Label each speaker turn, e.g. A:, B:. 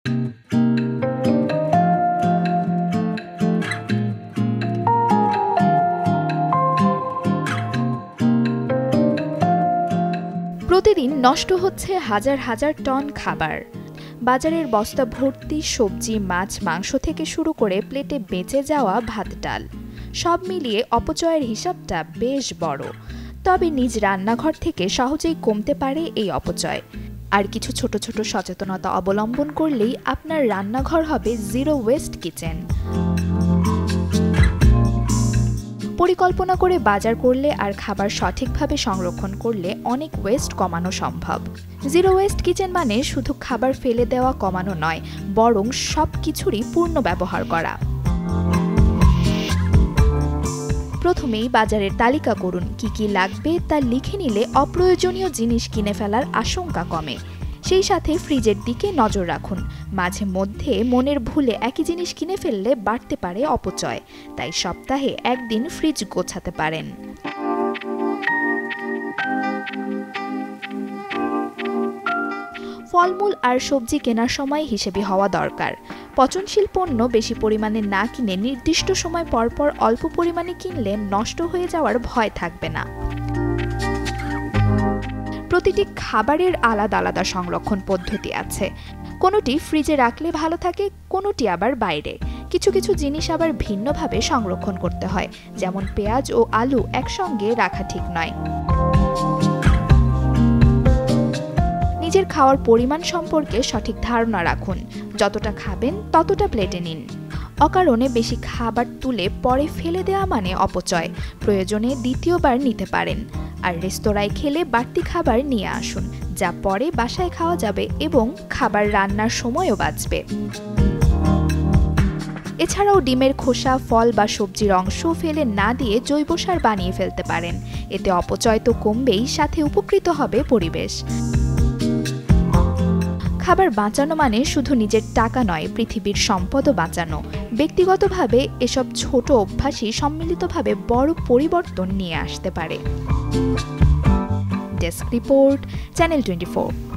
A: প্রতিদিন নষ্ট হচ্ছে হাজার হাজার টন খাবার। বাজারের বস্তা ভর্তি সবজি, মাছ, মাংস থেকে শুরু করে প্লেটে বেঁচে যাওয়া ভাত ডাল, সব মিলিয়ে অপচয়ের হিসাবটা বেশ বড়। তবে নিজ রান্নাঘর থেকে সহজেই কমতে পারে এই অপচয়। আর কিছু ছোট ছোট সচেতনতা অবলম্বন করলেই আপনার রান্নাঘর হবে জিরো ওয়েস্ট কিচেন। পরিকল্পনা করে বাজার করলে আর খাবার সঠিকভাবে সংরক্ষণ করলে অনেক ওয়েস্ট কমানো সম্ভব। জিরো ওয়েস্ট কিচেন মানে শুধু খাবার ফেলে দেওয়া কমানো নয়, বরং সব কিছুরই পূর্ণ ব্যবহার করা। প্রথমেই বাজারের তালিকা করুন, কি কি লাগবে তা লিখে নিলে অপ্রয়োজনীয় জিনিস কিনে ফেলার আশঙ্কা কমে। সেই সাথে ফ্রিজের দিকে নজর রাখুন, মাঝে মধ্যে মনের ভুলে একই জিনিস কিনে ফেললে বাড়তে পারে অপচয়, তাই সপ্তাহে একদিন ফ্রিজ গোছাতে পারেন। ফলমূল আর সবজি কেনার সময় হিসেবে হওয়া দরকার। পচনশীল পণ্য বেশি পরিমাণে না কিনে নির্দিষ্ট সময় পরপর অল্প পরিমাণে কিনলে নষ্ট হয়ে যাওয়ার ভয় থাকবে না। প্রতিটি খাবারের আলাদা আলাদা সংরক্ষণ পদ্ধতি আছে। কোনোটি ফ্রিজে রাখলে ভালো থাকে, কোনোটি আবার বাইরে। কিছু কিছু জিনিস আবার ভিন্নভাবে সংরক্ষণ করতে হয়, যেমন পেঁয়াজ ও আলু একসঙ্গে রাখা ঠিক নয়। নিজের খাওয়ার পরিমাণ সম্পর্কে সঠিক ধারণা রাখুন, যতটা খাবেন ততটা প্লেটে নিন। অকারণে বেশি খাবার তুলে পরে ফেলে দেওয়া মানে অপচয়। প্রয়োজনে দ্বিতীয়বার নিতে পারেন। আর রেস্তোরাঁয় খেলে বাড়তি খাবার নিয়ে আসুন, যা পরে বাসায় খাওয়া যাবে এবং খাবার রান্নার সময়ও বাঁচবে। এছাড়াও ডিমের খোসা, ফল বা সবজির অংশ ফেলে না দিয়ে জৈব সার বানিয়ে ফেলতে পারেন। এতে অপচয় তো কমবেই, সাথে উপকৃত হবে পরিবেশ। খাবার বাঁচানো মানে শুধু নিজের টাকা নয়, পৃথিবীর সম্পদও বাঁচানো। ব্যক্তিগতভাবে এসব ছোট অভ্যাসই সম্মিলিতভাবে বড় পরিবর্তন নিয়ে আসতে পারে। Desk report, channel 24।